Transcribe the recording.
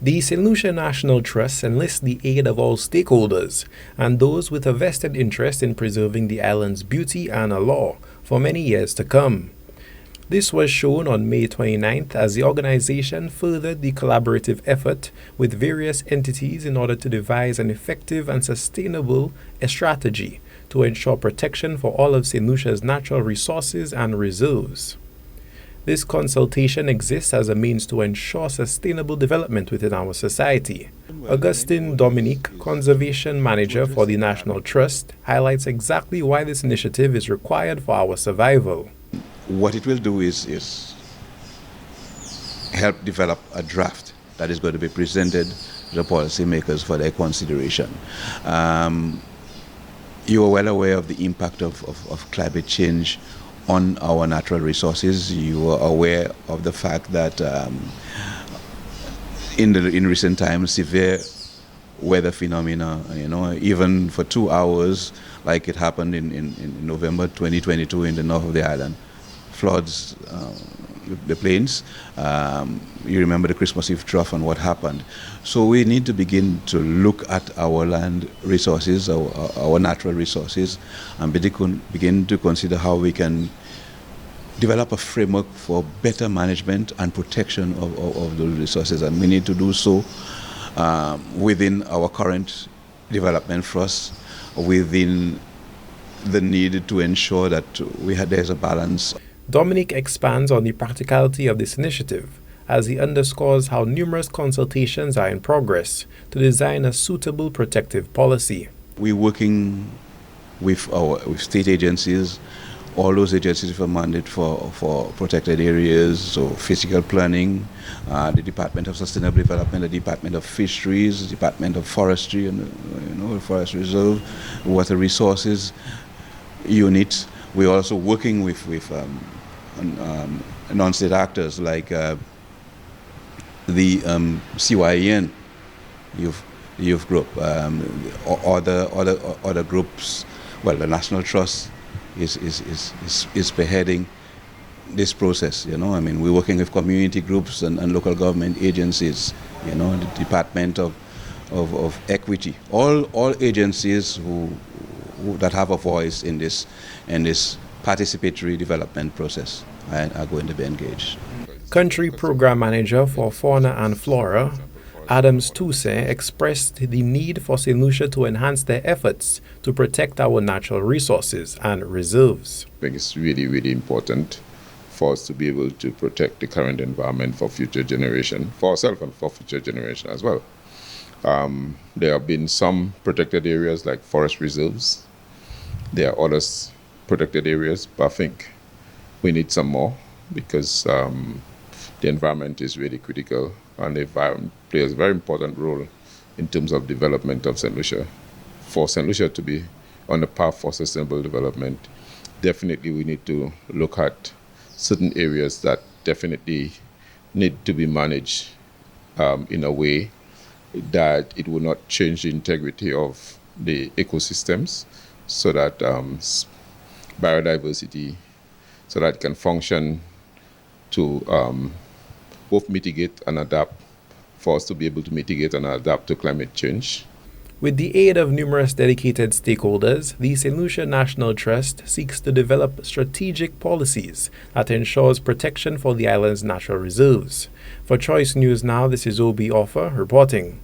The St. Lucia National Trust enlists the aid of all stakeholders and those with a vested interest in preserving the island's beauty and allure for many years to come. This was shown on May 29th as the organization furthered the collaborative effort with various entities in order to devise an effective and sustainable strategy to ensure protection for all of St. Lucia's natural resources and reserves. This consultation exists as a means to ensure sustainable development within our society. Augustine Dominique, Conservation Manager for the National Trust, highlights exactly why this initiative is required for our survival. What it will do is help develop a draft that is going to be presented to the policymakers for their consideration. You are well aware of the impact of climate change on our natural resources. You are aware of the fact that in recent times, severe weather phenomena, even for 2 hours, like it happened in November 2022 in the north of the island, floods the plains. You remember the Christmas Eve trough and what happened. So we need to begin to look at our land resources, our natural resources, and begin to consider how we can develop a framework for better management and protection of those resources. And we need to do so within our current development thrust, within the need to ensure that there's a balance. Dominic expands on the practicality of this initiative as he underscores how numerous consultations are in progress to design a suitable protective policy. We're working with state agencies, all those agencies with a mandate for protected areas, so physical planning, the Department of Sustainable Development, the Department of Fisheries, the Department of Forestry, and the Forest Reserve, Water Resources units. We're also working with non-state actors like the CYEN youth group, other groups. Well, the National Trust is spearheading this process. We're working with community groups and local government agencies. The Department of Equity, all agencies that have a voice in this participatory development process are going to be engaged. Country Program Manager for Fauna and Flora, Adams Toussaint, expressed the need for St. Lucia to enhance their efforts to protect our natural resources and reserves. I think it's really, really important for us to be able to protect the current environment for future generation, for ourselves and for future generation as well. There have been some protected areas like forest reserves. There are others protected areas, but I think we need some more because the environment is really critical and the environment plays a very important role in terms of development of St. Lucia. For St. Lucia to be on the path for sustainable development, definitely we need to look at certain areas that definitely need to be managed in a way that it will not change the integrity of the ecosystems, so that biodiversity, so that it can function to both mitigate and adapt, for us to be able to mitigate and adapt to climate change. With the aid of numerous dedicated stakeholders, the St. Lucia National Trust seeks to develop strategic policies that ensures protection for the island's natural reserves. For Choice News Now, this is Obi Offor reporting.